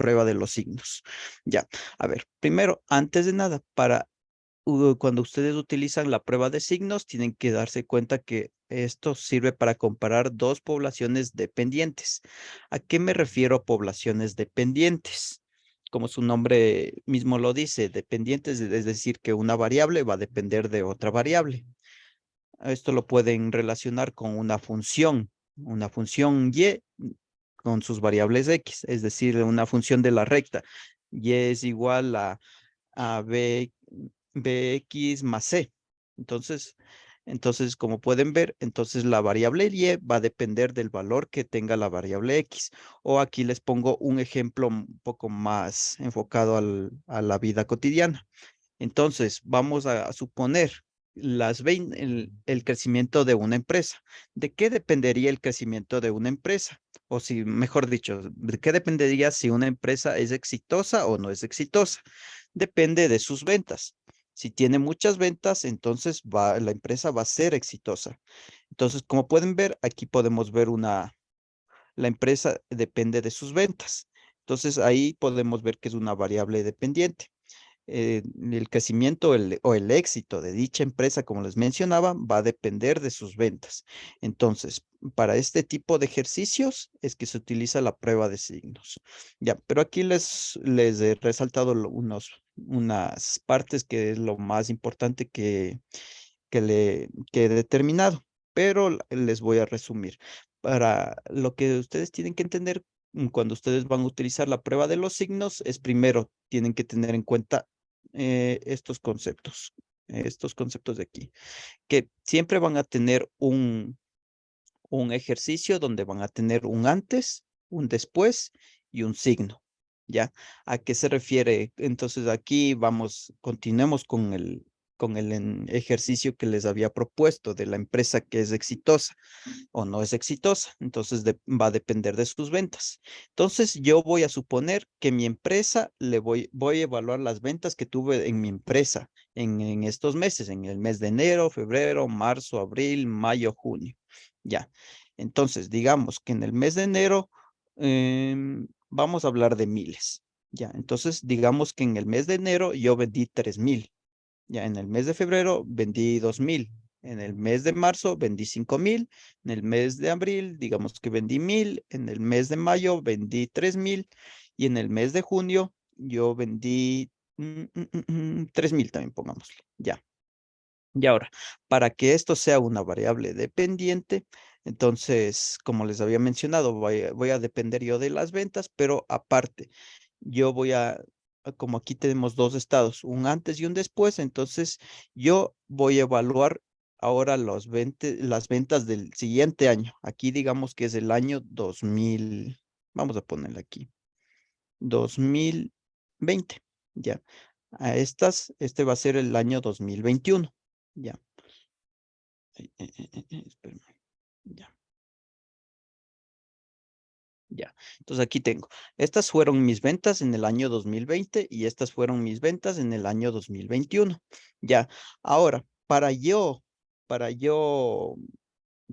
prueba de los signos. Ya, a ver, primero, antes de nada, cuando ustedes utilizan la prueba de signos, tienen que darse cuenta que esto sirve para comparar dos poblaciones dependientes. ¿A qué me refiero a poblaciones dependientes? Como su nombre mismo lo dice, dependientes, es decir, que una variable va a depender de otra variable. Esto lo pueden relacionar con una función y con sus variables x, es decir, una función de la recta. Y es igual a bx más c. Entonces, como pueden ver, entonces la variable y va a depender del valor que tenga la variable x. O aquí les pongo un ejemplo un poco más enfocado a la vida cotidiana. Entonces, vamos a suponer el crecimiento de una empresa. ¿De qué dependería el crecimiento de una empresa? O si, mejor dicho, ¿de qué dependería si una empresa es exitosa o no es exitosa? Depende de sus ventas. Si tiene muchas ventas, entonces la empresa va a ser exitosa. Entonces, como pueden ver, aquí podemos ver la empresa depende de sus ventas. Entonces, ahí podemos ver que es una variable dependiente. El crecimiento o el éxito de dicha empresa, como les mencionaba, va a depender de sus ventas. Entonces, para este tipo de ejercicios es que se utiliza la prueba de signos. Ya, pero aquí les he resaltado unas partes que es lo más importante que he determinado, pero les voy a resumir. Para lo que ustedes tienen que entender cuando ustedes van a utilizar la prueba de los signos es primero, tienen que tener en cuenta estos conceptos de aquí, que siempre van a tener un ejercicio donde van a tener un antes, un después y un signo. ¿Ya? ¿A qué se refiere? Entonces aquí continuemos con el ejercicio que les había propuesto de la empresa que es exitosa o no es exitosa. Entonces va a depender de sus ventas. Entonces yo voy a suponer que mi empresa, voy a evaluar las ventas que tuve en mi empresa en estos meses, en el mes de enero, febrero, marzo, abril, mayo, junio. Ya. Entonces, digamos que en el mes de enero vamos a hablar de miles. Ya. Entonces, digamos que en el mes de enero yo vendí 3,000. Ya en el mes de febrero vendí 2,000. En el mes de marzo vendí 5,000. En el mes de abril, digamos que vendí 1,000. En el mes de mayo vendí 3,000. Y en el mes de junio yo vendí 3,000 también, pongámosle. Ya. Y ahora, para que esto sea una variable dependiente, entonces, como les había mencionado, voy a depender yo de las ventas, pero aparte, yo como aquí tenemos dos estados, un antes y un después, entonces yo voy a evaluar ahora las ventas del siguiente año. Aquí digamos que es el año 2000, vamos a ponerle aquí, 2020, ya. Este va a ser el año 2021, ya. Espérame. Ya, ya. Entonces aquí tengo. Estas fueron mis ventas en el año 2020 y estas fueron mis ventas en el año 2021. Ya. Ahora, para yo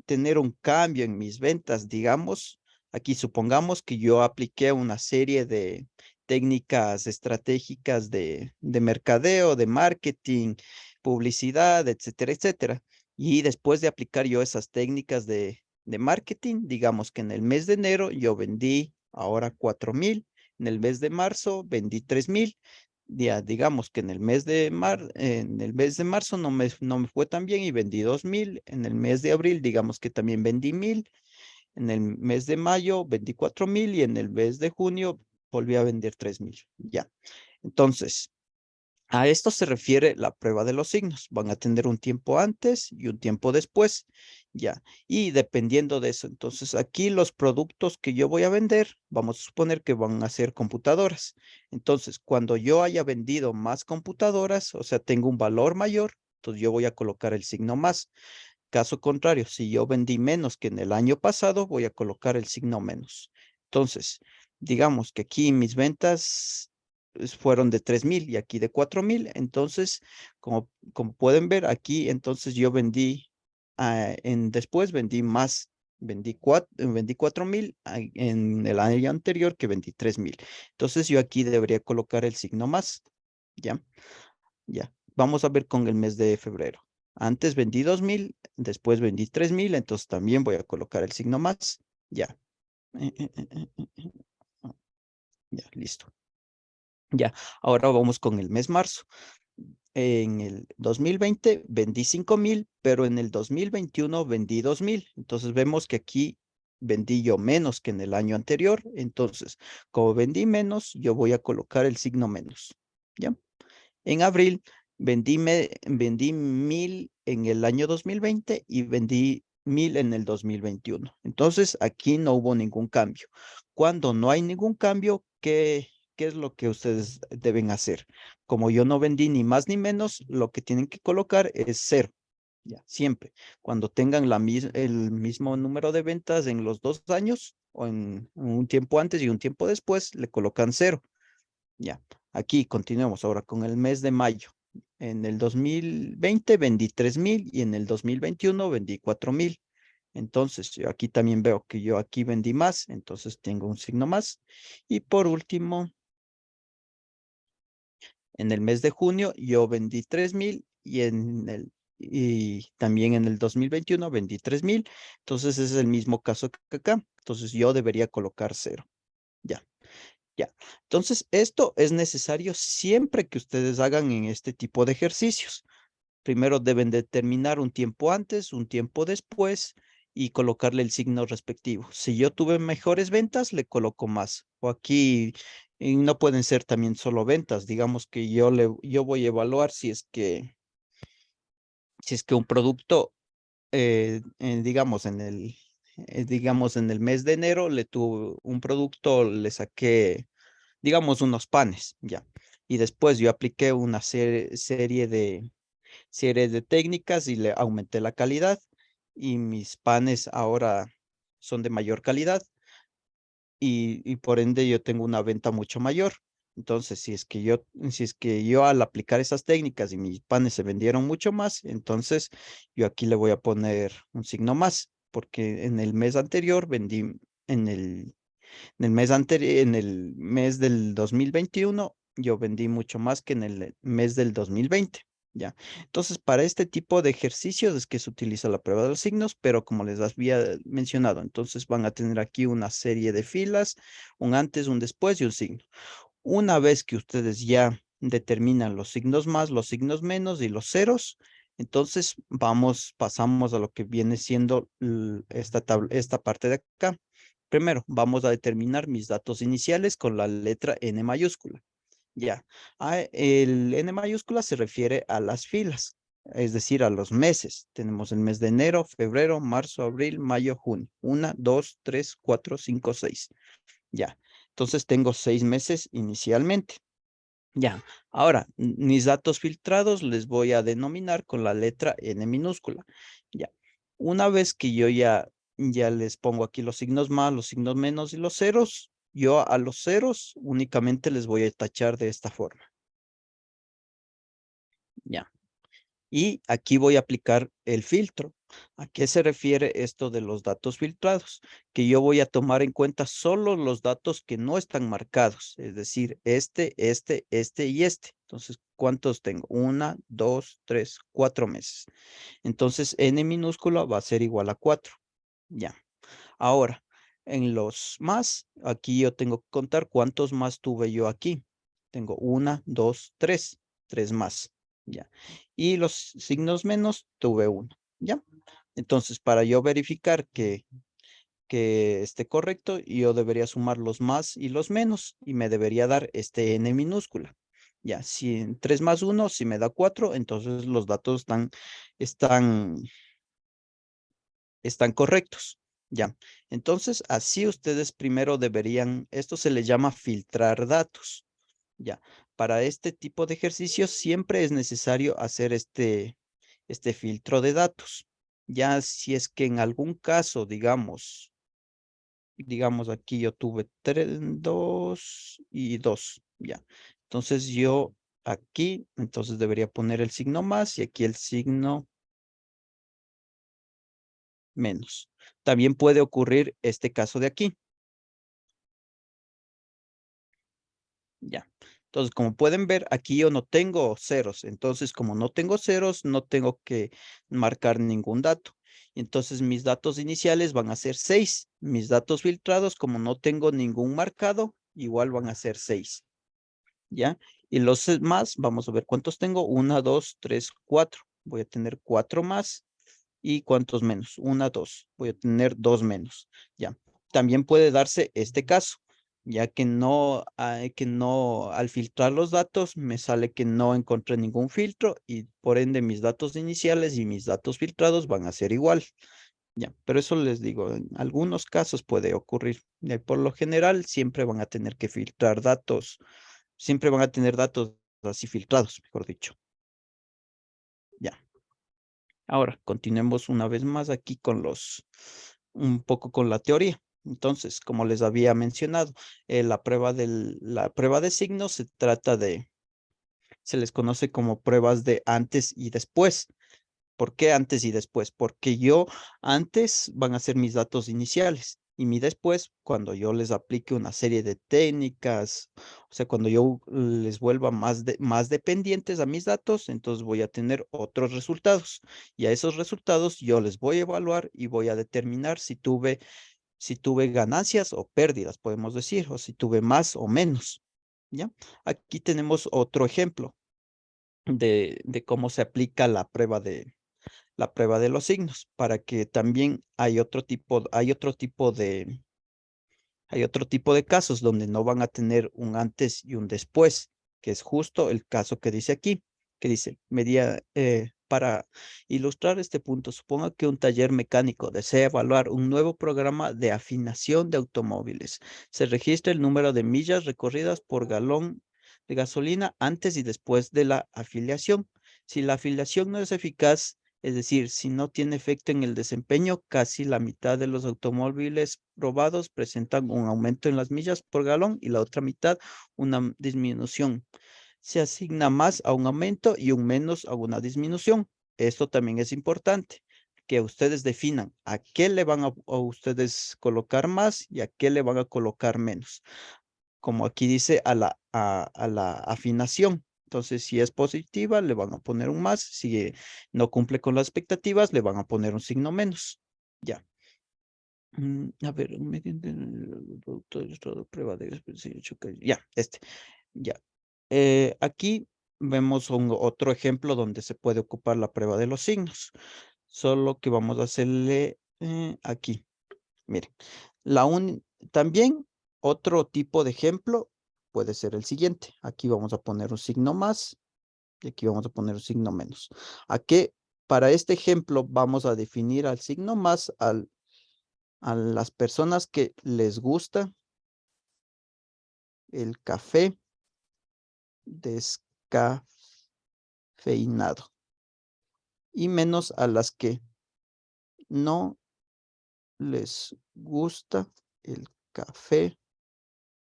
tener un cambio en mis ventas, digamos, aquí supongamos que yo apliqué una serie de técnicas estratégicas de mercadeo, de marketing, publicidad, etcétera, etcétera. Y después de aplicar yo esas técnicas de marketing, digamos que en el mes de enero yo vendí ahora 4,000, en el mes de marzo vendí 3,000. Ya, digamos que en el mes de marzo no me fue tan bien y vendí 2,000. En el mes de abril, digamos que también vendí 1,000. En el mes de mayo vendí 4,000 y en el mes de junio volví a vender 3,000. Ya. Entonces, a esto se refiere la prueba de los signos. Van a tener un tiempo antes y un tiempo después. Ya. Y dependiendo de eso, entonces aquí los productos que yo voy a vender, vamos a suponer que van a ser computadoras. Entonces, cuando yo haya vendido más computadoras, o sea, tengo un valor mayor, entonces yo voy a colocar el signo más. Caso contrario, si yo vendí menos que en el año pasado, voy a colocar el signo menos. Entonces, digamos que aquí mis ventas fueron de 3,000 y aquí de 4,000. Entonces, como pueden ver aquí, entonces yo después vendí más vendí 4,000 en el año anterior que vendí 3,000. Entonces yo aquí debería colocar el signo más. ¿Ya? Ya. Vamos a ver con el mes de febrero. Antes vendí 2,000, después vendí 3,000, entonces también voy a colocar el signo más. Ya. Ya, listo. Ya. Ahora vamos con el mes marzo. En el 2020 vendí 5,000, pero en el 2021 vendí 2,000. Entonces vemos que aquí vendí yo menos que en el año anterior. Entonces, como vendí menos, yo voy a colocar el signo menos. ¿Ya? En abril vendí 1,000 en el año 2020 y vendí 1,000 en el 2021. Entonces, aquí no hubo ningún cambio. Cuando no hay ningún cambio, ¿qué es lo que ustedes deben hacer? Como yo no vendí ni más ni menos, lo que tienen que colocar es cero. Ya, siempre. Cuando tengan el mismo número de ventas en los 2 años o en un tiempo antes y un tiempo después, le colocan cero. Ya, aquí continuemos ahora con el mes de mayo. En el 2020 vendí 3,000 y en el 2021 vendí 4,000. Entonces, yo aquí también veo que yo aquí vendí más, entonces tengo un signo más. Y por último, en el mes de junio yo vendí 3,000 y también en el 2021 vendí 3,000. Entonces, es el mismo caso que acá. Entonces, yo debería colocar cero. Ya. Ya. Entonces, esto es necesario siempre que ustedes hagan en este tipo de ejercicios. Primero deben determinar un tiempo antes, un tiempo después y colocarle el signo respectivo. Si yo tuve mejores ventas, le coloco más. O aquí y no pueden ser también solo ventas. Digamos que yo voy a evaluar si es que un producto, digamos en el mes de enero le tuve un producto, le saqué digamos unos panes, ya. Y después yo apliqué una serie de técnicas y le aumenté la calidad y mis panes ahora son de mayor calidad y por ende yo tengo una venta mucho mayor. Entonces, si es que yo al aplicar esas técnicas y mis panes se vendieron mucho más, entonces yo aquí le voy a poner un signo más, porque en el mes anterior vendí en el en el mes del 2021, yo vendí mucho más que en el mes del 2020, ¿ya? Entonces, para este tipo de ejercicios es que se utiliza la prueba de los signos, pero como les había mencionado, entonces van a tener aquí una serie de filas, un antes, un después y un signo. Una vez que ustedes ya determinan los signos más, los signos menos y los ceros, entonces pasamos a lo que viene siendo esta parte de acá. Primero, vamos a determinar mis datos iniciales con la letra N mayúscula. Ya, el N mayúscula se refiere a las filas, es decir, a los meses. Tenemos el mes de enero, febrero, marzo, abril, mayo, junio. 1, 2, 3, 4, 5, 6. Ya, entonces tengo 6 meses inicialmente. Ya, ahora mis datos filtrados les voy a denominar con la letra N minúscula. Ya, una vez que yo ya les pongo aquí los signos más, los signos menos y los ceros, yo a los ceros únicamente les voy a tachar de esta forma. Ya. Y aquí voy a aplicar el filtro. ¿A qué se refiere esto de los datos filtrados? Que yo voy a tomar en cuenta solo los datos que no están marcados, es decir, este y este. Entonces, ¿cuántos tengo? 1, 2, 3, 4 meses. Entonces, n minúscula va a ser igual a 4. Ya. Ahora, en los más, aquí yo tengo que contar cuántos más tuve yo aquí. Tengo 1, 2, 3, 3 más, ya. Y los signos menos, tuve uno, ya. Entonces, para yo verificar que esté correcto, yo debería sumar los más y los menos y me debería dar este n minúscula. Ya, si en 3 más 1, si me da 4, entonces los datos están están correctos. Ya. Entonces, así ustedes primero deberían, esto se le llama filtrar datos. Ya. Para este tipo de ejercicios siempre es necesario hacer este filtro de datos. Ya si es que en algún caso, digamos aquí yo tuve 2 y 2, ya. Entonces yo aquí, entonces debería poner el signo más y aquí el signo menos. También puede ocurrir este caso de aquí. Ya. Entonces, como pueden ver, aquí yo no tengo ceros. Entonces, como no tengo ceros, no tengo que marcar ningún dato. Entonces, mis datos iniciales van a ser 6. Mis datos filtrados, como no tengo ningún marcado, igual van a ser 6. ¿Ya? Y los más, vamos a ver cuántos tengo. 1, 2, 3, 4. Voy a tener 4 más. ¿Y cuántos menos? 1, 2. Voy a tener 2 menos. Ya. También puede darse este caso, ya que no, al filtrar los datos, me sale que no encontré ningún filtro y por ende mis datos iniciales y mis datos filtrados van a ser igual. Ya, pero eso les digo, en algunos casos puede ocurrir. Por lo general, siempre van a tener que filtrar datos, siempre van a tener datos así filtrados, mejor dicho. Ya. Ahora, continuemos una vez más aquí con un poco con la teoría. Entonces, como les había mencionado, la prueba de signos se les conoce como pruebas de antes y después. ¿Por qué antes y después? Porque yo antes van a ser mis datos iniciales y mi después cuando yo les aplique una serie de técnicas, o sea, cuando yo les vuelva más dependientes a mis datos, entonces voy a tener otros resultados y a esos resultados yo les voy a evaluar y voy a determinar si tuve ganancias o pérdidas, podemos decir, o si tuve más o menos. ¿Ya? Aquí tenemos otro ejemplo de cómo se aplica la prueba de los signos, para que también hay otro tipo de casos donde no van a tener un antes y un después, que es justo el caso que dice aquí, que dice, para ilustrar este punto, suponga que un taller mecánico desea evaluar un nuevo programa de afinación de automóviles. Se registra el número de millas recorridas por galón de gasolina antes y después de la afiliación. Si la afiliación no es eficaz, es decir, si no tiene efecto en el desempeño, casi la mitad de los automóviles probados presentan un aumento en las millas por galón y la otra mitad una disminución. Se asigna más a un aumento y un menos a una disminución. Esto también es importante, que ustedes definan a qué le van a ustedes colocar más y a qué le van a colocar menos. Como aquí dice, a la afinación. Entonces, si es positiva, le van a poner un más. Si no cumple con las expectativas, le van a poner un signo menos. Ya. A ver, mediante el producto ilustrado, prueba de ya, ya. Aquí vemos otro ejemplo donde se puede ocupar la prueba de los signos. Solo que vamos a hacerle aquí. Miren, también otro tipo de ejemplo puede ser el siguiente. Aquí vamos a poner un signo más y aquí vamos a poner un signo menos. Aquí, para este ejemplo, vamos a definir al signo más a las personas que les gusta el café descafeinado y menos a las que no les gusta el café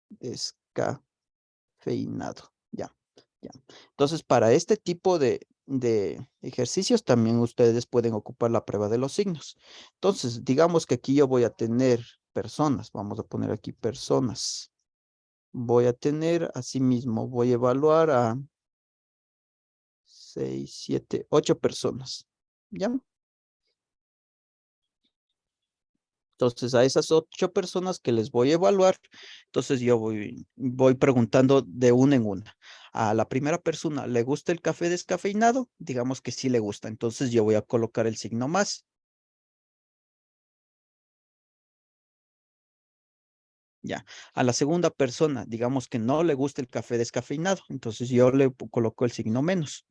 descafeinado. Ya, ya. Entonces, para este tipo de ejercicios también ustedes pueden ocupar la prueba de los signos. Entonces, digamos que aquí yo voy a tener personas. Vamos a poner aquí personas. Voy a tener, asimismo, voy a evaluar a 6, 7, 8 personas. ¿Ya? Entonces, a esas 8 personas que les voy a evaluar, entonces yo voy preguntando de una en una. A la primera persona, ¿le gusta el café descafeinado? Digamos que sí le gusta. Entonces yo voy a colocar el signo más. Ya. A la segunda persona, digamos que no le gusta el café descafeinado. Entonces yo le coloco el signo menos.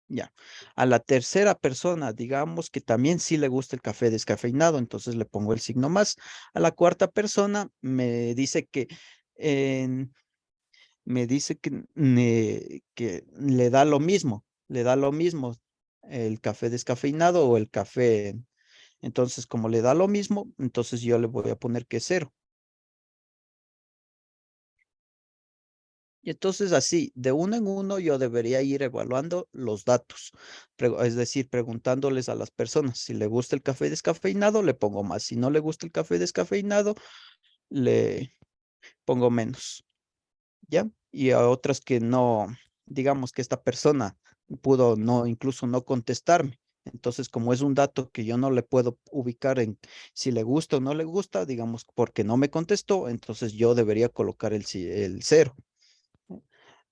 Ya. A la tercera persona, digamos que también sí le gusta el café descafeinado, entonces le pongo el signo más. A la cuarta persona en- me dice que le da lo mismo el café descafeinado o el café. Entonces, como le da lo mismo, entonces yo le voy a poner que cero. Y entonces así, de uno en uno, yo debería ir evaluando los datos. Es decir, preguntándoles a las personas, si le gusta el café descafeinado, le pongo más. Si no le gusta el café descafeinado, le pongo menos. ¿Ya? Y a otras que no, digamos que esta persona pudo no, incluso no contestarme. Entonces, como es un dato que yo no le puedo ubicar en si le gusta o no le gusta, digamos, porque no me contestó, entonces yo debería colocar el cero.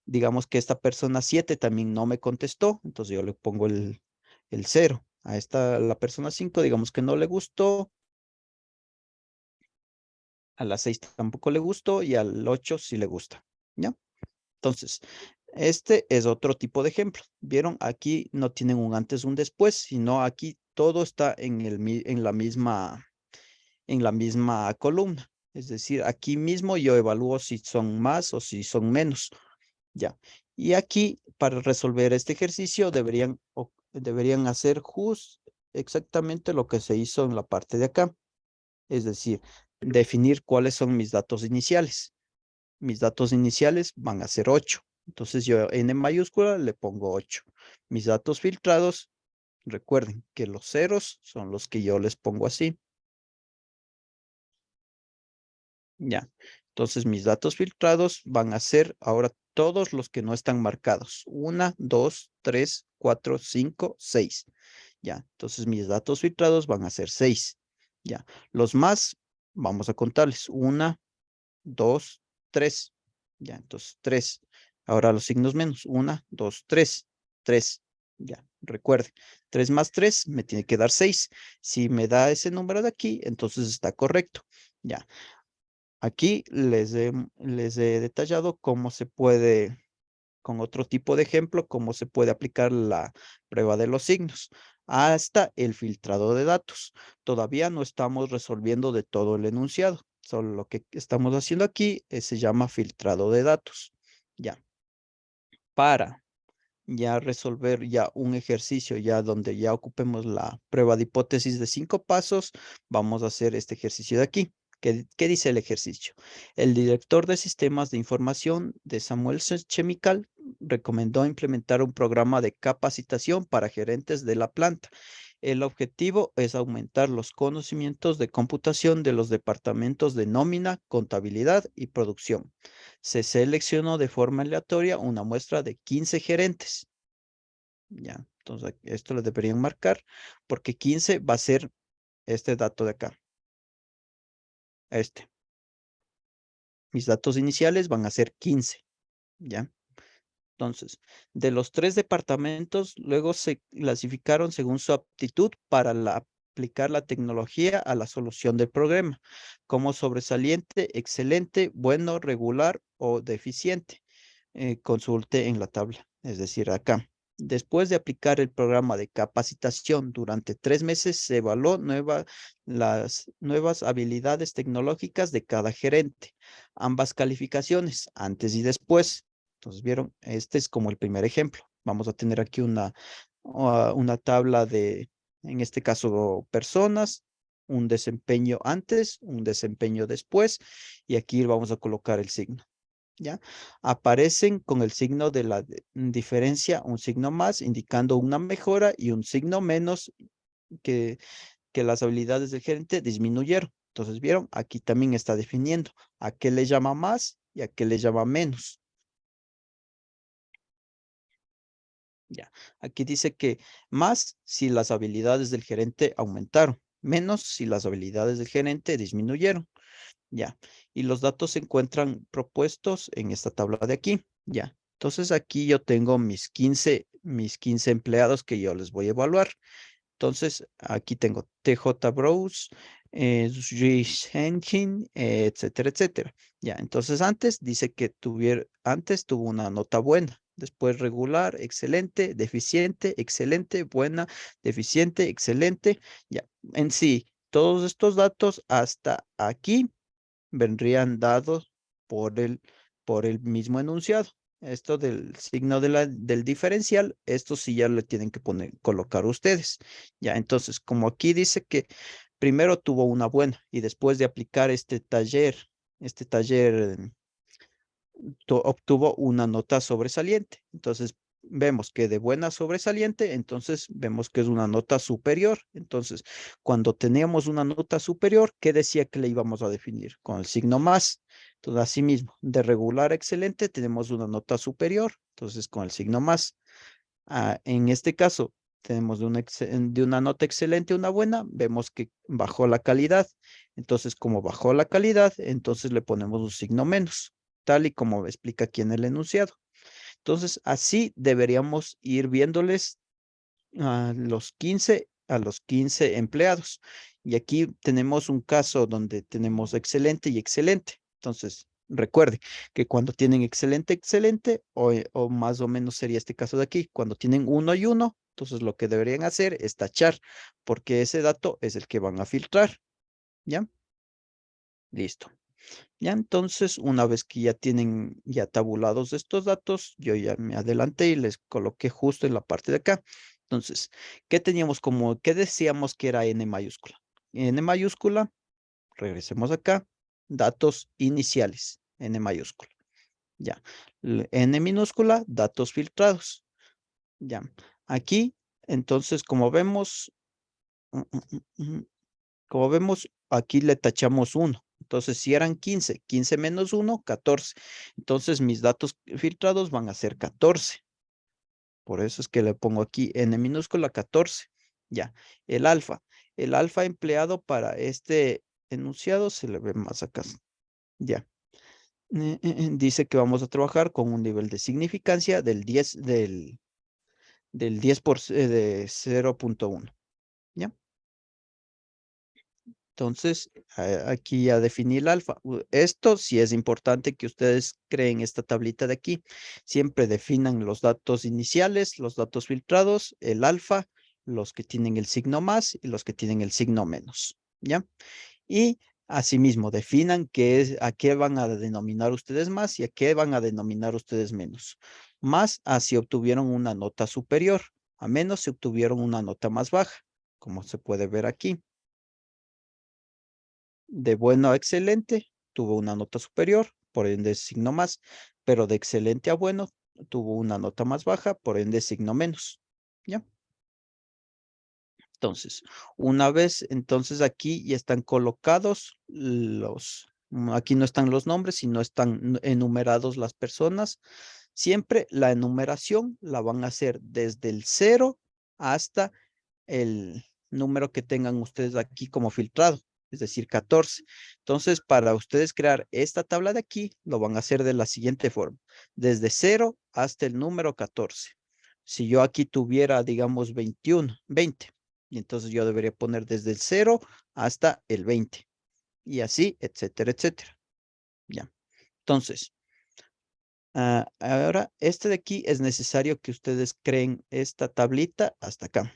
Digamos que esta persona 7 también no me contestó, entonces yo le pongo el cero. A esta, la persona 5 digamos que no le gustó, a la 6 tampoco le gustó y al 8 sí le gusta. ¿Ya? Entonces, este es otro tipo de ejemplo. ¿Vieron? Aquí no tienen un antes, un después, sino aquí todo está en la misma columna. Es decir, aquí mismo yo evalúo si son más o si son menos. Ya. Y aquí, para resolver este ejercicio, deberían hacer exactamente lo que se hizo en la parte de acá. Es decir, definir cuáles son mis datos iniciales. Mis datos iniciales van a ser 8. Entonces yo n mayúscula le pongo 8. Mis datos filtrados, recuerden que los ceros son los que yo les pongo así. Ya. Entonces mis datos filtrados van a ser ahora todos los que no están marcados. 1, 2, 3, 4, 5, 6. Ya. Entonces mis datos filtrados van a ser 6. Ya. Los más, vamos a contarles. 1, 2, 3. Ya, entonces 3. Ahora los signos menos. 1, 2, 3. 3. Ya, recuerde. 3 más 3 me tiene que dar 6. Si me da ese número de aquí, entonces está correcto. Ya. Aquí les he detallado cómo se puede, con otro tipo de ejemplo, cómo se puede aplicar la prueba de los signos hasta el filtrado de datos. Todavía no estamos resolviendo de todo el enunciado. Solo lo que estamos haciendo aquí se llama filtrado de datos. Ya. Para ya resolver ya un ejercicio ya donde ya ocupemos la prueba de hipótesis de 5 pasos, vamos a hacer este ejercicio de aquí. ¿Qué dice el ejercicio? El director de sistemas de información de Samuel Chemical recomendó implementar un programa de capacitación para gerentes de la planta. El objetivo es aumentar los conocimientos de computación de los departamentos de nómina, contabilidad y producción. Se seleccionó de forma aleatoria una muestra de 15 gerentes. Ya, entonces esto lo deberían marcar porque 15 va a ser este dato de acá. Este. Mis datos iniciales van a ser 15. Ya. Entonces, de los 3 departamentos, luego se clasificaron según su aptitud para aplicar la tecnología a la solución del problema, como sobresaliente, excelente, bueno, regular o deficiente. Consulte en la tabla, es decir, acá. Después de aplicar el programa de capacitación durante 3 meses, se evaluó las nuevas habilidades tecnológicas de cada gerente. Ambas calificaciones, antes y después. Entonces, ¿vieron? Este es como el primer ejemplo. Vamos a tener aquí una tabla de, en este caso, personas, un desempeño antes, un desempeño después, y aquí vamos a colocar el signo. ¿Ya? Aparecen con el signo de la diferencia, un signo más, indicando una mejora y un signo menos que, que las habilidades del gerente disminuyeron. Entonces, ¿vieron? Aquí también está definiendo a qué le llama más y a qué le llama menos. Ya, aquí dice que más si las habilidades del gerente aumentaron, menos si las habilidades del gerente disminuyeron. Ya, y los datos se encuentran propuestos en esta tabla de aquí. Ya, entonces aquí yo tengo mis quince empleados que yo les voy a evaluar. Entonces, aquí tengo TJ Bros, Rich Engine, etcétera, etcétera. Ya, entonces antes dice que antes tuvo una nota buena, después regular, excelente, deficiente, excelente, buena, deficiente, excelente. Ya, en sí, todos estos datos hasta aquí vendrían dados por el mismo enunciado. Esto del signo del diferencial, esto sí ya le tienen que colocar ustedes. Ya, entonces, como aquí dice que primero tuvo una buena y después de aplicar este taller obtuvo una nota sobresaliente. Entonces, vemos que de buena sobresaliente, entonces vemos que es una nota superior. Entonces, cuando teníamos una nota superior, ¿qué decía que le íbamos a definir? Con el signo más. Entonces, asimismo, de regular a excelente tenemos una nota superior, entonces con el signo más. En este caso, tenemos de una nota excelente a una buena, vemos que bajó la calidad. Entonces, como bajó la calidad, entonces le ponemos un signo menos, tal y como explica aquí en el enunciado. Entonces, así deberíamos ir viéndoles a los 15 empleados. Y aquí tenemos un caso donde tenemos excelente y excelente. Entonces, recuerde que cuando tienen excelente, excelente, o más o menos sería este caso de aquí, cuando tienen uno y uno, entonces lo que deberían hacer es tachar, porque ese dato es el que van a filtrar. ¿Ya? Listo. Ya entonces, una vez que ya tienen ya tabulados estos datos, yo ya me adelanté y les coloqué justo en la parte de acá. Entonces, ¿qué teníamos qué decíamos que era N mayúscula? N mayúscula, regresemos acá, datos iniciales, N mayúscula. Ya. N minúscula, datos filtrados. Ya. Aquí, entonces, mm, mm, como vemos, aquí le tachamos 1. Entonces, si eran 15, 15 menos 1, 14. Entonces, mis datos filtrados van a ser 14. Por eso es que le pongo aquí n minúscula 14. Ya, el alfa. El alfa empleado para este enunciado se le ve más acá. Ya. Dice que vamos a trabajar con un nivel de significancia del 10 de 0.1. ¿Ya? Entonces, aquí ya definí el alfa. Esto sí es importante que ustedes creen esta tablita de aquí. Siempre definan los datos iniciales, los datos filtrados, el alfa, los que tienen el signo más y los que tienen el signo menos. ¿Ya? Y asimismo, definan a qué van a denominar ustedes más y a qué van a denominar ustedes menos. Más si obtuvieron una nota superior, a menos si obtuvieron una nota más baja, como se puede ver aquí. De bueno a excelente, tuvo una nota superior, por ende signo más, pero de excelente a bueno, tuvo una nota más baja, por ende signo menos. ¿Ya? Entonces, una vez, entonces aquí ya están colocados aquí no están los nombres, sino están enumerados las personas. Siempre la enumeración la van a hacer desde el 0 hasta el número que tengan ustedes aquí como filtrado, es decir, 14. Entonces, para ustedes crear esta tabla de aquí, lo van a hacer de la siguiente forma, desde 0 hasta el número 14. Si yo aquí tuviera, digamos, 21, 20, y entonces yo debería poner desde el 0 hasta el 20, y así, etcétera, etcétera. Ya. Entonces, ahora, este de aquí es necesario que ustedes creen esta tablita hasta acá.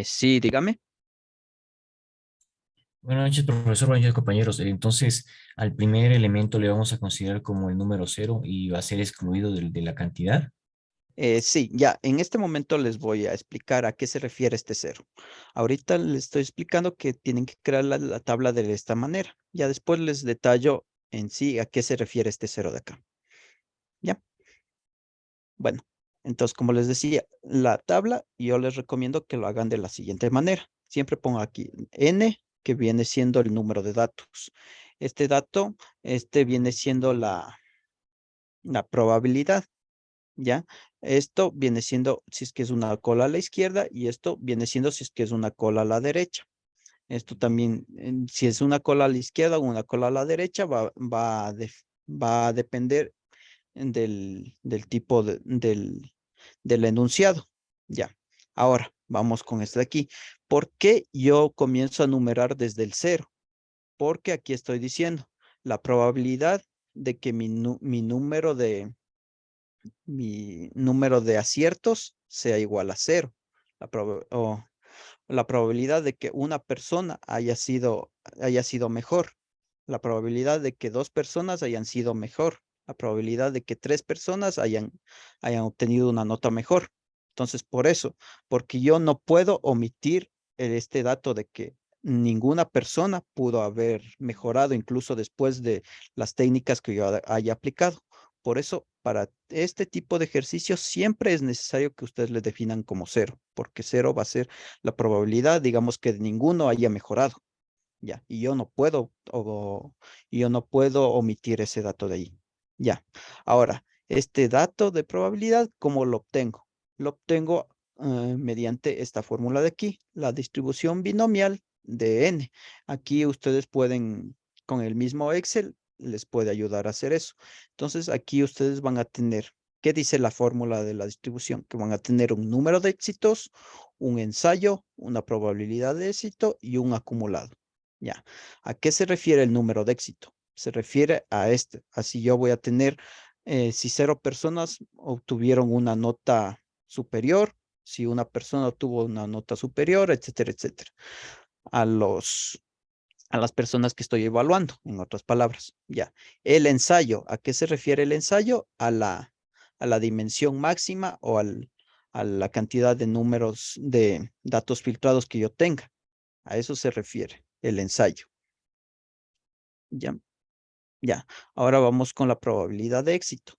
Sí, dígame. Buenas noches, profesor. Buenas noches, compañeros. Entonces, al primer elemento le vamos a considerar como el número cero y va a ser excluido de la cantidad. Sí, ya, en este momento les voy a explicar a qué se refiere este cero. Ahorita les estoy explicando que tienen que crear la tabla de esta manera. Ya después les detallo en sí a qué se refiere este cero de acá. ¿Ya? Bueno, entonces, como les decía, la tabla yo les recomiendo que lo hagan de la siguiente manera. Siempre pongo aquí n, que viene siendo el número de datos. Este dato, viene siendo la probabilidad. ¿Ya? Esto viene siendo si es que es una cola a la izquierda y esto viene siendo si es que es una cola a la derecha. Esto también, si es una cola a la izquierda o una cola a la derecha, va a depender del tipo del enunciado. Ya. Ahora, vamos con este de aquí. ¿Por qué yo comienzo a numerar desde el cero? Porque aquí estoy diciendo la probabilidad de que mi número de aciertos sea igual a cero. O la probabilidad de que una persona haya sido mejor. La probabilidad de que dos personas hayan sido mejor. La probabilidad de que tres personas hayan obtenido una nota mejor. Entonces, por eso, porque yo no puedo omitir este dato de que ninguna persona pudo haber mejorado incluso después de las técnicas que yo haya aplicado. Por eso, para este tipo de ejercicios siempre es necesario que ustedes le definan como cero, porque cero va a ser la probabilidad, digamos, que ninguno haya mejorado. Ya, y yo no puedo omitir ese dato de ahí. Ya. Ahora, este dato de probabilidad, ¿cómo lo obtengo? Lo obtengo mediante esta fórmula de aquí, la distribución binomial de n. Aquí ustedes pueden, con el mismo Excel, les puede ayudar a hacer eso. Entonces, aquí ustedes van a tener, ¿qué dice la fórmula de la distribución? Que van a tener un número de éxitos, un ensayo, una probabilidad de éxito y un acumulado. Ya. ¿A qué se refiere el número de éxito? Se refiere a este. Así yo voy a tener, si 0 personas obtuvieron una nota superior, si una persona obtuvo una nota superior, etcétera, etcétera. A los, a las personas que estoy evaluando, en otras palabras. Ya. El ensayo, ¿a qué se refiere el ensayo? A la dimensión máxima o a la cantidad de números de datos filtrados que yo tenga. A eso se refiere el ensayo. Ya, ya. Ahora vamos con la probabilidad de éxito.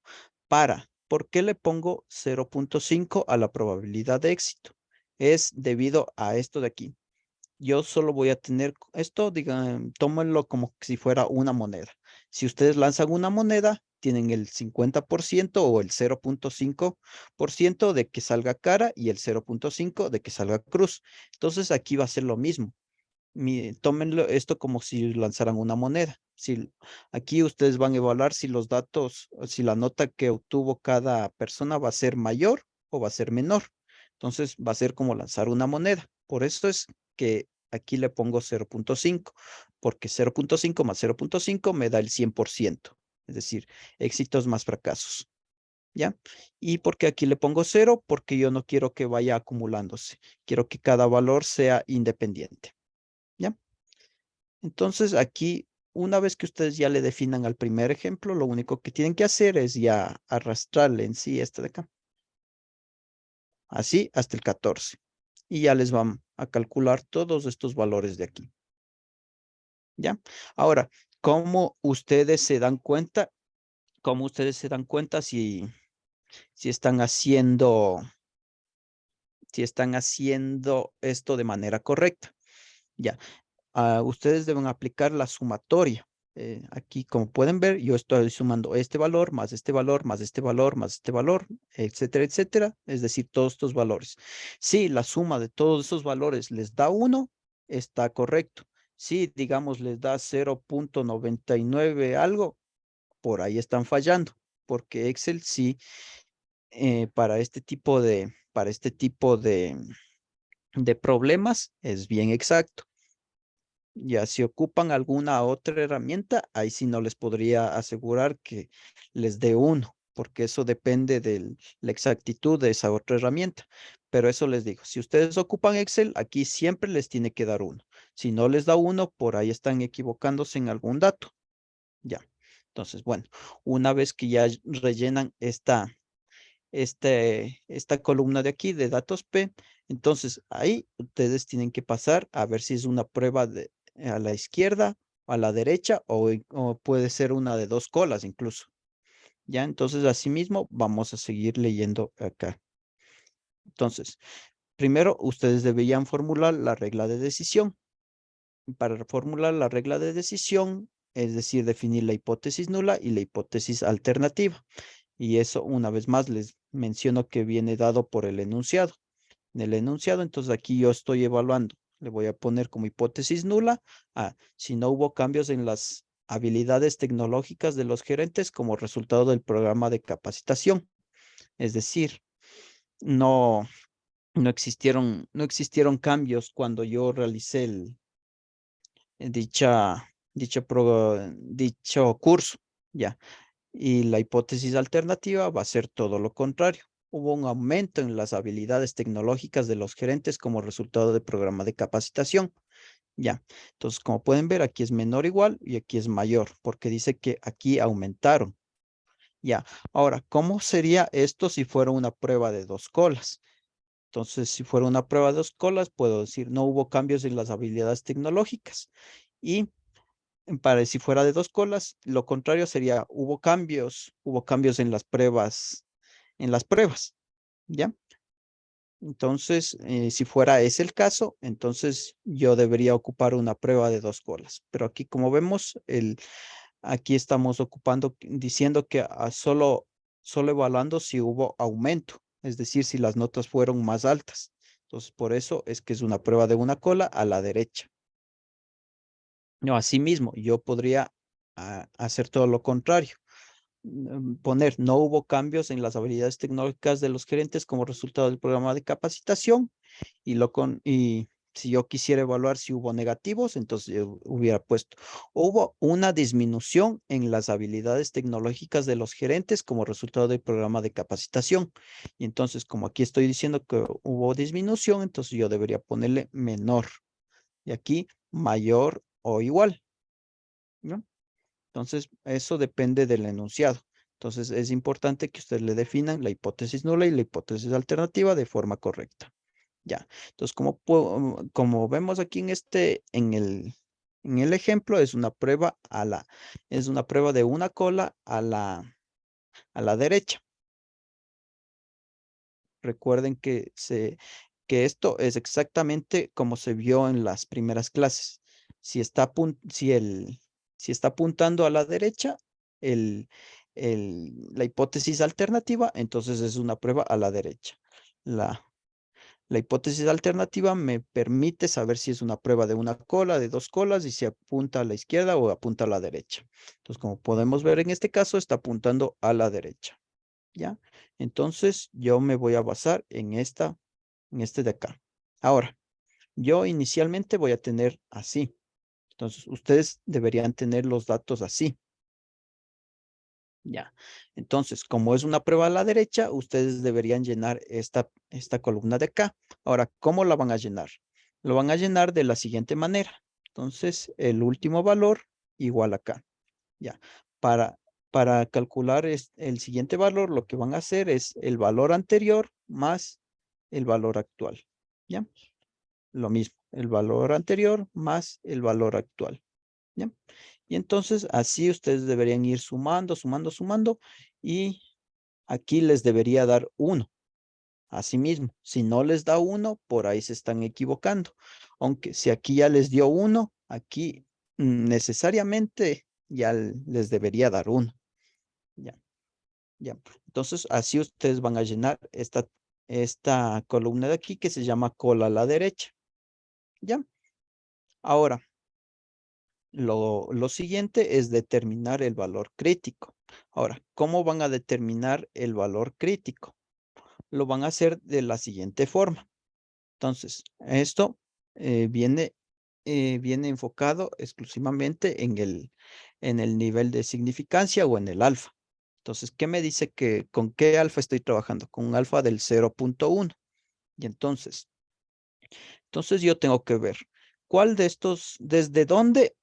¿Por qué le pongo 0.5 a la probabilidad de éxito? Es debido a esto de aquí. Yo solo voy a tener esto, digan, tómenlo como si fuera una moneda. Si ustedes lanzan una moneda, tienen el 50% o el 0.5% de que salga cara y el 0.5 de que salga cruz. Entonces aquí va a ser lo mismo. Tómenlo esto como si lanzaran una moneda. Si, aquí ustedes van a evaluar si los datos, si la nota que obtuvo cada persona va a ser mayor o va a ser menor. Entonces va a ser como lanzar una moneda. Por eso es que aquí le pongo 0.5, porque 0.5 más 0.5 me da el 100%. Es decir, éxitos más fracasos. ¿Ya? ¿Y por qué aquí le pongo 0? Porque yo no quiero que vaya acumulándose. Quiero que cada valor sea independiente. ¿Ya? Entonces aquí, una vez que ustedes ya le definan al primer ejemplo, lo único que tienen que hacer es ya arrastrarle en sí este de acá. Así hasta el 14. Y ya les van a calcular todos estos valores de aquí. ¿Ya? Ahora, ¿cómo ustedes se dan cuenta? ¿Cómo ustedes se dan cuenta si están haciendo esto de manera correcta? Ya. Ustedes deben aplicar la sumatoria. Aquí, como pueden ver, yo estoy sumando este valor, más este valor, más este valor, más este valor, etcétera, etcétera. Es decir, todos estos valores. Si la suma de todos esos valores les da 1, está correcto. Si, digamos, les da 0.99 algo, por ahí están fallando, porque Excel sí, para este tipo de problemas es bien exacto. Ya, si ocupan alguna otra herramienta, ahí sí no les podría asegurar que les dé 1, porque eso depende de la exactitud de esa otra herramienta. Pero eso les digo, si ustedes ocupan Excel, aquí siempre les tiene que dar 1. Si no les da 1, por ahí están equivocándose en algún dato. Ya. Entonces, bueno, una vez que ya rellenan esta columna de aquí de datos P. Entonces, ahí ustedes tienen que pasar a ver si es una prueba a la izquierda, a la derecha o puede ser una de 2 colas incluso. Ya, entonces, asimismo, vamos a seguir leyendo acá. Entonces, primero, ustedes deberían formular la regla de decisión. Para formular la regla de decisión, es decir, definir la hipótesis nula y la hipótesis alternativa. Y eso, una vez más, les menciono que viene dado por el enunciado. En el enunciado, entonces aquí yo estoy evaluando. Le voy a poner como hipótesis nula si no hubo cambios en las habilidades tecnológicas de los gerentes como resultado del programa de capacitación. Es decir, no, no existieron cambios cuando yo realicé dicho curso. Ya. Y la hipótesis alternativa va a ser todo lo contrario. Hubo un aumento en las habilidades tecnológicas de los gerentes como resultado del programa de capacitación. Ya. Entonces, como pueden ver, aquí es menor o igual y aquí es mayor, porque dice que aquí aumentaron. Ya. Ahora, ¿cómo sería esto si fuera una prueba de 2 colas? Entonces, si fuera una prueba de 2 colas, puedo decir no hubo cambios en las habilidades tecnológicas. Y para si fuera de 2 colas, lo contrario sería hubo cambios en las pruebas, ¿ya? Entonces, si fuera ese el caso, entonces yo debería ocupar una prueba de 2 colas. Pero aquí, como vemos, aquí estamos diciendo que solo evaluando si hubo aumento, es decir, si las notas fueron más altas. Entonces, por eso es que es una prueba de una cola a la derecha. No, asimismo, yo podría hacer todo lo contrario. Poner, no hubo cambios en las habilidades tecnológicas de los gerentes como resultado del programa de capacitación y si yo quisiera evaluar si hubo negativos, entonces yo hubiera puesto, hubo una disminución en las habilidades tecnológicas de los gerentes como resultado del programa de capacitación. Y entonces, como aquí estoy diciendo que hubo disminución, entonces yo debería ponerle menor. Y aquí mayor o igual, ¿no? Entonces, eso depende del enunciado. Entonces, es importante que ustedes le definan la hipótesis nula y la hipótesis alternativa de forma correcta. Ya. Entonces, como vemos aquí en el ejemplo, es una prueba de una cola a la derecha. Recuerden que esto es exactamente como se vio en las primeras clases. Si está, si está apuntando a la derecha, el, la hipótesis alternativa, entonces es una prueba a la derecha. La, la hipótesis alternativa me permite saber si es una prueba de una cola, de 2 colas, y si apunta a la izquierda o apunta a la derecha. Entonces, como podemos ver en este caso, está apuntando a la derecha. ¿Ya? Entonces, yo me voy a basar en este de acá. Ahora, yo inicialmente voy a tener así. Entonces, ustedes deberían tener los datos así. Ya. Entonces, como es una prueba a la derecha, ustedes deberían llenar esta columna de acá. Ahora, ¿cómo la van a llenar? Lo van a llenar de la siguiente manera. Entonces, el último valor igual acá. Ya. Para, para calcular el siguiente valor, lo que van a hacer es el valor anterior más el valor actual. ¿Ya? Lo mismo, el valor anterior más el valor actual. ¿Ya? Y entonces así ustedes deberían ir sumando, sumando, sumando y aquí les debería dar 1. Asimismo, si no les da 1, por ahí se están equivocando. Aunque si aquí ya les dio 1, aquí necesariamente ya les debería dar 1. Ya, ya. Entonces así ustedes van a llenar esta columna de aquí que se llama cola a la derecha. Ya. Ahora, lo siguiente es determinar el valor crítico. Ahora, ¿cómo van a determinar el valor crítico? Lo van a hacer de la siguiente forma. Entonces, esto viene enfocado exclusivamente en el nivel de significancia o en el alfa. Entonces, ¿qué me dice con qué alfa estoy trabajando? Con un alfa del 0.1. Y entonces yo tengo que ver cuál de estos, desde dónde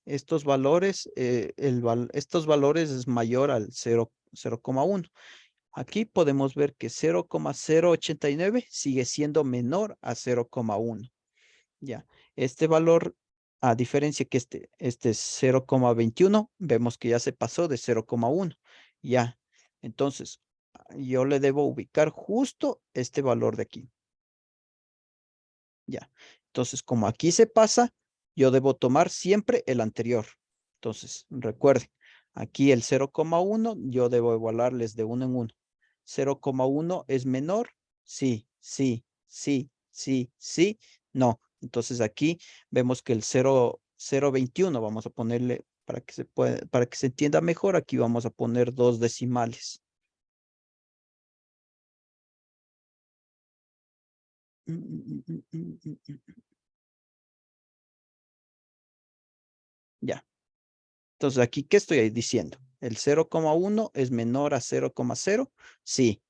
estos valores, estos valores es mayor al 0,1. Aquí podemos ver que 0,089 sigue siendo menor a 0,1. Ya, este valor, a diferencia que este es 0,21, vemos que ya se pasó de 0,1. Ya, entonces yo le debo ubicar justo este valor de aquí. Ya. Entonces, como aquí se pasa, yo debo tomar siempre el anterior. Entonces, recuerden, aquí el 0,1 yo debo evaluarles de 1 en 1. 0,1 es menor, sí, sí, sí, sí, sí, no. Entonces aquí vemos que el 0,021 vamos a ponerle para que se entienda mejor, aquí vamos a poner 2 decimales. Mm, mm, mm, mm, mm, mm, mm. Ya. Entonces, aquí, ¿qué estoy diciendo? ¿El 0,1 es menor a 0,0? Sí.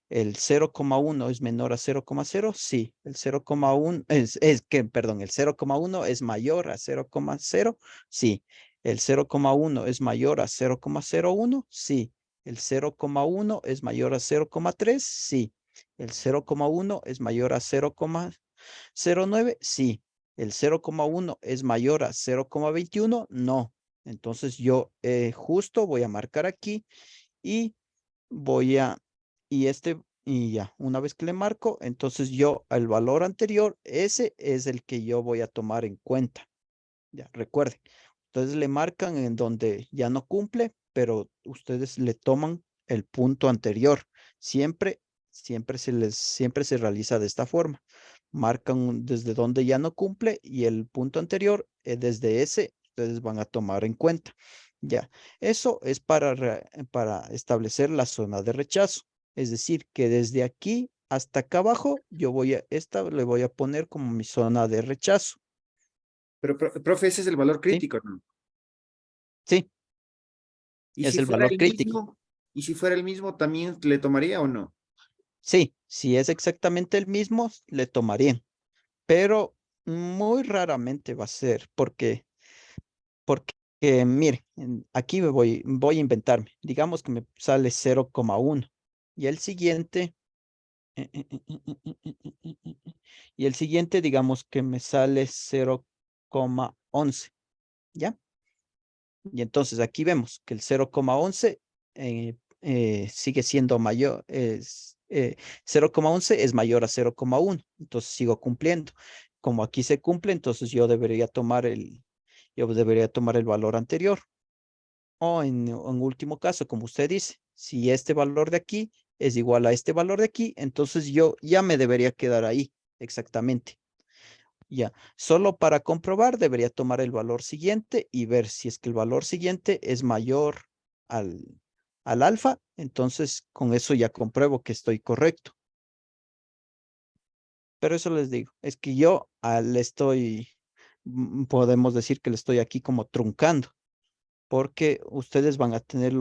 ¿El 0,1 es menor a 0,0? Sí. ¿El 0,1 perdón, el 0,1 es mayor a 0,0? Sí. ¿El 0,1 es mayor a 0,01? Sí. ¿El 0,1 es mayor a 0,3? Sí. ¿El 0,1 es mayor a 0,09? Sí. ¿El 0,1 es mayor a 0,21? No. Entonces yo justo voy a marcar aquí y voy a, y ya, una vez que le marco, entonces yo el valor anterior, ese es el que yo voy a tomar en cuenta. Ya, recuerden. Entonces le marcan en donde ya no cumple, pero ustedes le toman el punto anterior. Siempre, siempre se realiza de esta forma. Marcan desde donde ya no cumple y el punto anterior, desde ese, ustedes van a tomar en cuenta. Ya, eso es para establecer la zona de rechazo. Es decir, que desde aquí hasta acá abajo, esta le voy a poner como mi zona de rechazo. Pero, profe, ese es el valor ¿Sí? crítico, ¿no? Sí, ¿Y es si el fuera valor el crítico. mismo? ¿Y si fuera el mismo, también le tomaría o no? Sí, si es exactamente el mismo, le tomarían, pero muy raramente va a ser porque mire, aquí voy a inventarme. Digamos que me sale 0,1 y el siguiente, y el siguiente, digamos que me sale 0,11, ¿ya? Y entonces aquí vemos que el 0,11 sigue siendo mayor, 0,11 es mayor a 0,1, entonces sigo cumpliendo. Como aquí se cumple, entonces yo debería tomar el valor anterior. O en último caso, como usted dice, si este valor de aquí es igual a este valor de aquí, entonces yo ya me debería quedar ahí, exactamente. Ya, solo para comprobar debería tomar el valor siguiente y ver si es que el valor siguiente es mayor al, al alfa, entonces con eso ya compruebo que estoy correcto. Pero eso les digo, es que yo le estoy, podemos decir que le estoy aquí como truncando, porque ustedes van a tener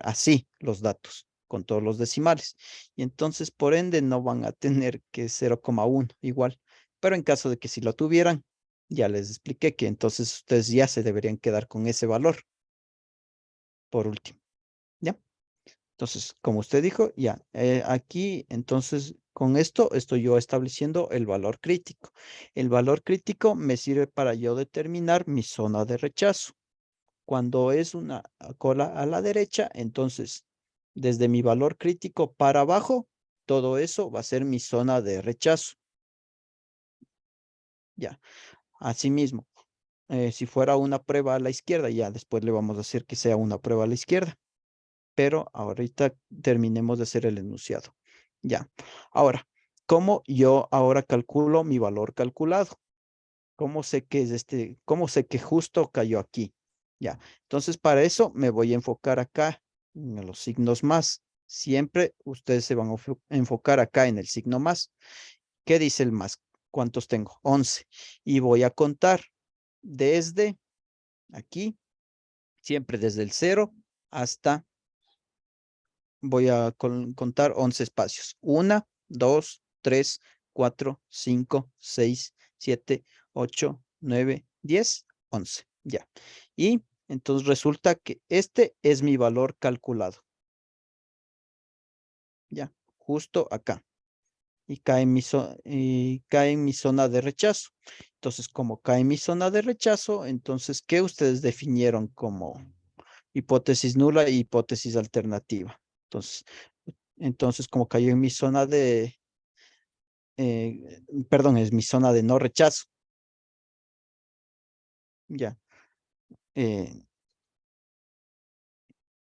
así los datos con todos los decimales. Y entonces, por ende, no van a tener que 0,1 igual. Pero en caso de que si lo tuvieran, ya les expliqué que entonces ustedes ya se deberían quedar con ese valor por último. ¿Ya? Entonces, como usted dijo, ya, aquí, entonces, con esto estoy yo estableciendo el valor crítico. El valor crítico me sirve para yo determinar mi zona de rechazo. Cuando es una cola a la derecha, entonces desde mi valor crítico para abajo, todo eso va a ser mi zona de rechazo. Ya, asimismo, si fuera una prueba a la izquierda, ya después le vamos a hacer que sea una prueba a la izquierda. Pero ahorita terminemos de hacer el enunciado. Ya, ahora, ¿cómo yo ahora calculo mi valor calculado? ¿Cómo sé que justo cayó aquí? Ya, entonces para eso me voy a enfocar acá en los signos más. Siempre ustedes se van a enfocar acá en el signo más. ¿Qué dice el más? ¿Cuántos tengo? 11. Y voy a contar desde aquí, siempre desde el 0 hasta, voy a contar 11 espacios. 1, 2, 3, 4, 5, 6, 7, 8, 9, 10, 11. Ya. Y entonces resulta que este es mi valor calculado. Ya, justo acá. Y cae en mi zona de rechazo. Entonces, como cae en mi zona de rechazo, entonces, ¿qué ustedes definieron como hipótesis nula e hipótesis alternativa? Entonces, como cayó en mi zona perdón, es mi zona de no rechazo. Ya. eh,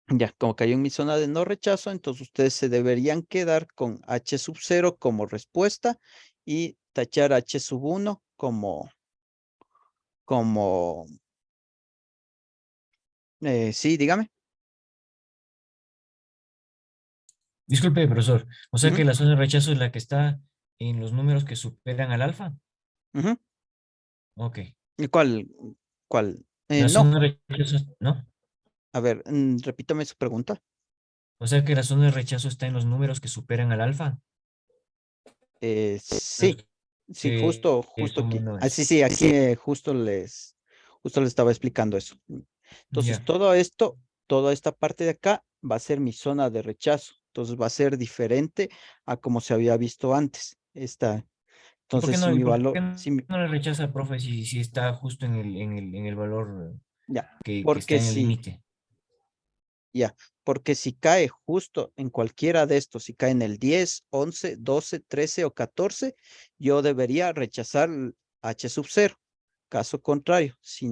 ya, como cayó en mi zona de no rechazo, entonces ustedes se deberían quedar con H sub 0 como respuesta y tachar H sub 1 como, sí, dígame. Disculpe, profesor. O sea Ujú, que la zona de rechazo es la que está en los números que superan al alfa. ujú. Ok. ¿Y cuál? La No, zona de rechazo, ¿no? a ver, repítame su pregunta. O sea que la zona de rechazo está en los números que superan al alfa. Los Sí, sí, que justo son aquí. Ah, sí, menores. sí, aquí justo les estaba explicando eso. Entonces, Ya. todo esto, toda esta parte de acá va a ser mi zona de rechazo. Entonces va a ser diferente a como se había visto antes. Entonces, si y mi por valor, qué si mi- no le rechaza, profe, si está justo en el valor ya, que está porque en el si, límite? ya, porque si cae justo en cualquiera de estos, si cae en el 10, 11, 12, 13 o 14, yo debería rechazar el H sub 0. Caso contrario, si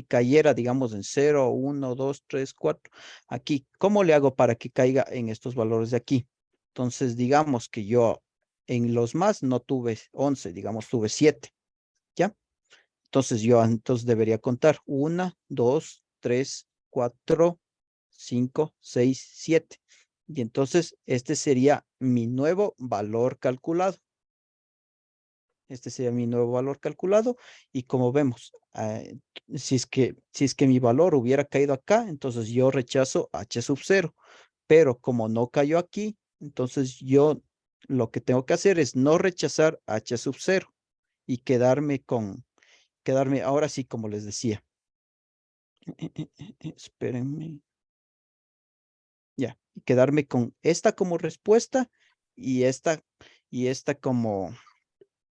cayera, digamos, en 0, 1, 2, 3, 4, aquí, ¿cómo le hago para que caiga en estos valores de aquí? Entonces, digamos que yo en los más no tuve 11, digamos, tuve 7, ¿ya? Entonces debería contar 1, 2, 3, 4, 5, 6, 7. Y entonces este sería mi nuevo valor calculado. Este sería mi nuevo valor calculado. Y como vemos, si es que mi valor hubiera caído acá, entonces yo rechazo H sub 0. Pero como no cayó aquí, entonces yo lo que tengo que hacer es no rechazar H sub 0 y quedarme ahora sí, como les decía. Espérenme. Ya, y quedarme con esta como respuesta y y esta como,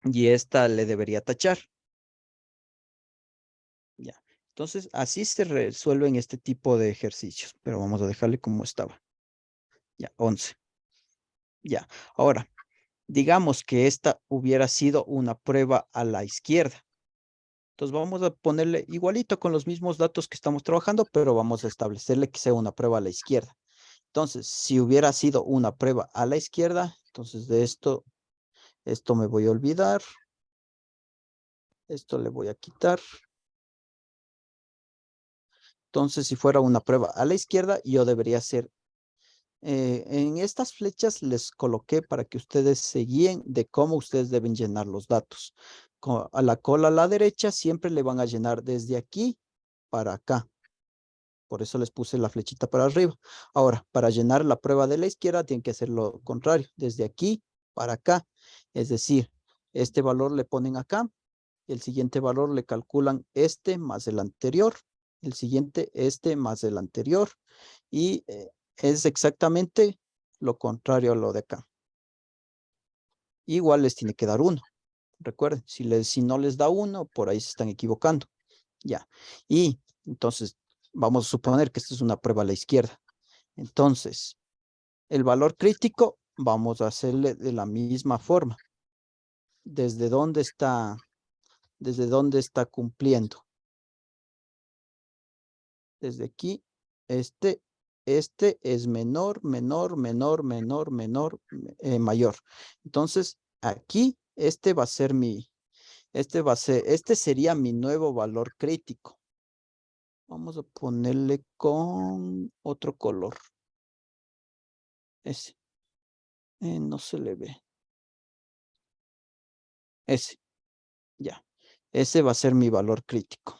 y esta le debería tachar. Ya. Entonces, así se resuelven este tipo de ejercicios, pero vamos a dejarle como estaba. Ya, 11. Ya. Ahora, digamos que esta hubiera sido una prueba a la izquierda. Entonces vamos a ponerle igualito con los mismos datos que estamos trabajando, pero vamos a establecerle que sea una prueba a la izquierda. Entonces, si hubiera sido una prueba a la izquierda, entonces de esto me voy a olvidar. Esto le voy a quitar. Entonces, si fuera una prueba a la izquierda, yo debería hacer, en estas flechas les coloqué para que ustedes se guíen de cómo ustedes deben llenar los datos. A la cola a la derecha siempre le van a llenar desde aquí para acá. Por eso les puse la flechita para arriba. Ahora, para llenar la prueba de la izquierda, tienen que hacer lo contrario, desde aquí para acá. Es decir, este valor le ponen acá, el siguiente valor le calculan este más el anterior, el siguiente este más el anterior, y es exactamente lo contrario a lo de acá. Igual les tiene que dar 1. Recuerden, si no les da 1, por ahí se están equivocando. Ya. Y entonces, vamos a suponer que esta es una prueba a la izquierda. Entonces, el valor crítico vamos a hacerle de la misma forma. ¿Desde dónde está cumpliendo? Desde aquí, este es menor, menor, menor, menor, menor, mayor. Entonces, aquí, este sería mi nuevo valor crítico. Vamos a ponerle con otro color. Ese. No se le ve. Ese. Ya. Ese va a ser mi valor crítico.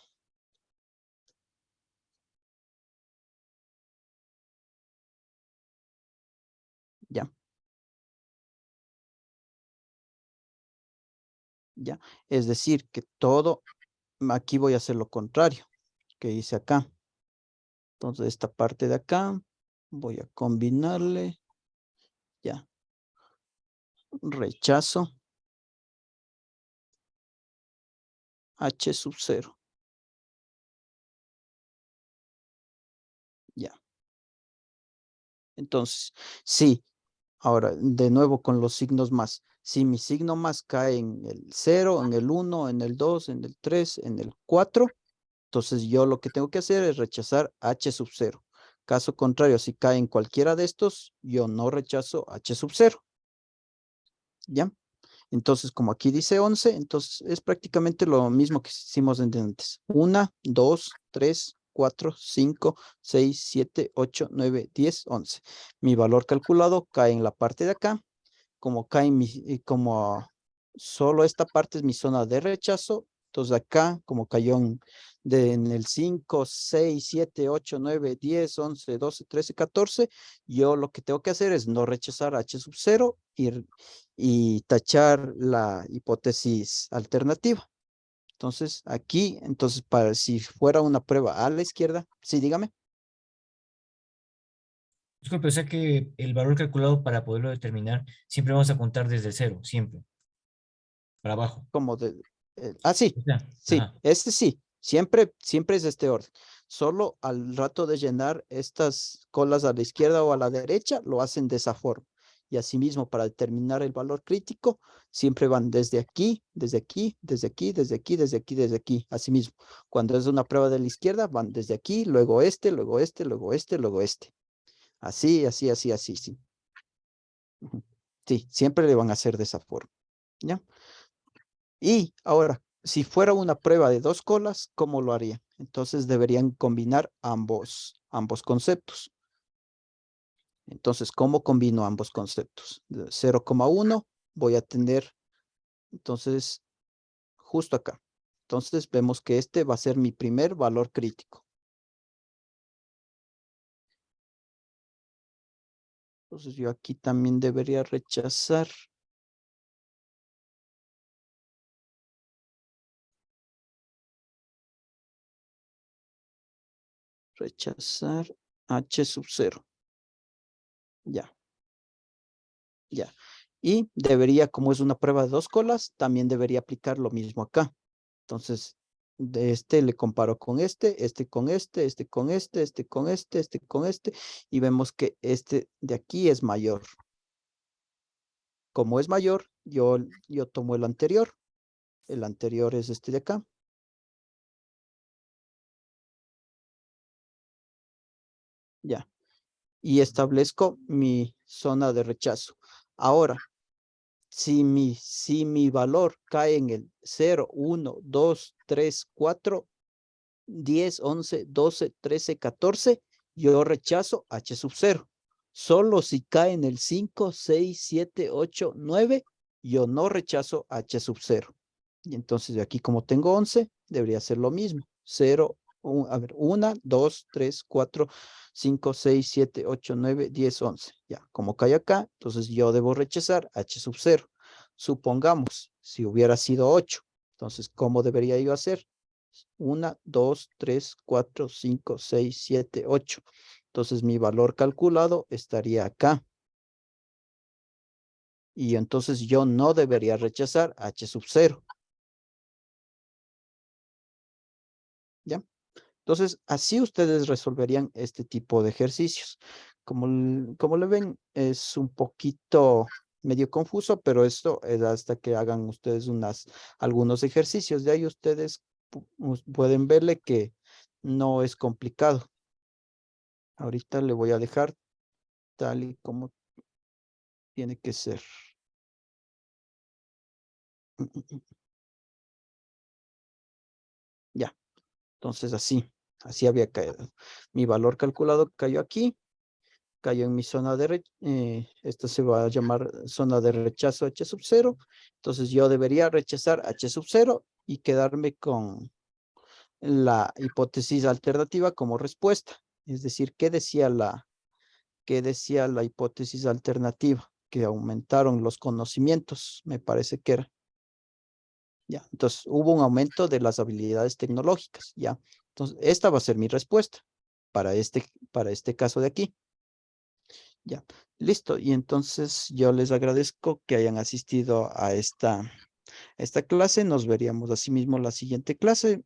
Ya. Ya. Es decir, que todo, aquí voy a hacer lo contrario que hice acá. Entonces, esta parte de acá, voy a combinarle. Ya. Rechazo. H sub 0. Ya. Entonces, sí. Ahora, de nuevo con los signos más. Si mi signo más cae en el 0, en el 1, en el 2, en el 3, en el 4, entonces yo lo que tengo que hacer es rechazar H sub 0. Caso contrario, si cae en cualquiera de estos, yo no rechazo H sub 0. ¿Ya? Entonces, como aquí dice 11, entonces es prácticamente lo mismo que hicimos antes. 1, 2, 3, 4, 5, 6, 7, 8, 9, 10, 11. Mi valor calculado cae en la parte de acá. Como solo esta parte es mi zona de rechazo, entonces acá, como cayó en el 5, 6, 7, 8, 9, 10, 11, 12, 13, 14, yo lo que tengo que hacer es no rechazar H sub 0 y tachar la hipótesis alternativa. Entonces, aquí, para si fuera una prueba a la izquierda, sí, dígame. Disculpe, o sea que el valor calculado para poderlo determinar, siempre vamos a contar desde cero, siempre, para abajo. Como de, sí, O sea, sí, ajá. este sí, siempre es este orden. Solo al rato de llenar estas colas a la izquierda o a la derecha, lo hacen de esa forma. Y asimismo, para determinar el valor crítico, siempre van desde aquí, desde aquí, desde aquí, desde aquí, desde aquí, desde aquí. Asimismo, cuando es una prueba de la izquierda, van desde aquí, luego este, luego este, luego este, luego este. Así, así, así, así, sí. Ujú. Sí, siempre le van a hacer de esa forma. ¿Ya? Y ahora, si fuera una prueba de dos colas, ¿cómo lo haría? Entonces deberían combinar ambos conceptos. Entonces, ¿cómo combino ambos conceptos? De 0,1 voy a tener, entonces, justo acá. Entonces, vemos que este va a ser mi primer valor crítico. Entonces, yo aquí también debería rechazar. Rechazar H sub 0. Ya, ya. Y debería, como es una prueba de dos colas, también debería aplicar lo mismo acá. Entonces, de este le comparo con este con este con este con este con este, y vemos que este de aquí es mayor. Como es mayor, yo tomo el anterior es este de acá. Ya, y establezco mi zona de rechazo. Ahora, si mi valor cae en el 0, 1, 2, 3, 4, 10, 11, 12, 13, 14, yo rechazo H sub 0. Solo si cae en el 5, 6, 7, 8, 9, yo no rechazo H sub 0. Y entonces de aquí como tengo 11, debería ser lo mismo. 0, a ver, 1, 2, 3, 4, 5, 6, 7, 8, 9, 10, 11. Ya, como cae acá, entonces yo debo rechazar H sub 0. Supongamos, si hubiera sido 8, entonces, ¿cómo debería yo hacer? 1, 2, 3, 4, 5, 6, 7, 8. Entonces mi valor calculado estaría acá. Y entonces yo no debería rechazar H sub 0. ¿Ya? Entonces, así ustedes resolverían este tipo de ejercicios. Como le ven, es un poquito medio confuso, pero esto es hasta que hagan ustedes algunos ejercicios. De ahí ustedes pueden verle que no es complicado. Ahorita le voy a dejar tal y como tiene que ser. Ya, entonces así había caído. Mi valor calculado cayó aquí, cayó en mi zona esta se va a llamar zona de rechazo H sub 0. Entonces yo debería rechazar H sub 0 y quedarme con la hipótesis alternativa como respuesta. Es decir, ¿qué decía la hipótesis alternativa? Que aumentaron los conocimientos, me parece que era. Ya, entonces hubo un aumento de las habilidades tecnológicas, ya. Entonces, esta va a ser mi respuesta para este caso de aquí. Ya, listo. Y entonces yo les agradezco que hayan asistido a esta clase. Nos veríamos asimismo la siguiente clase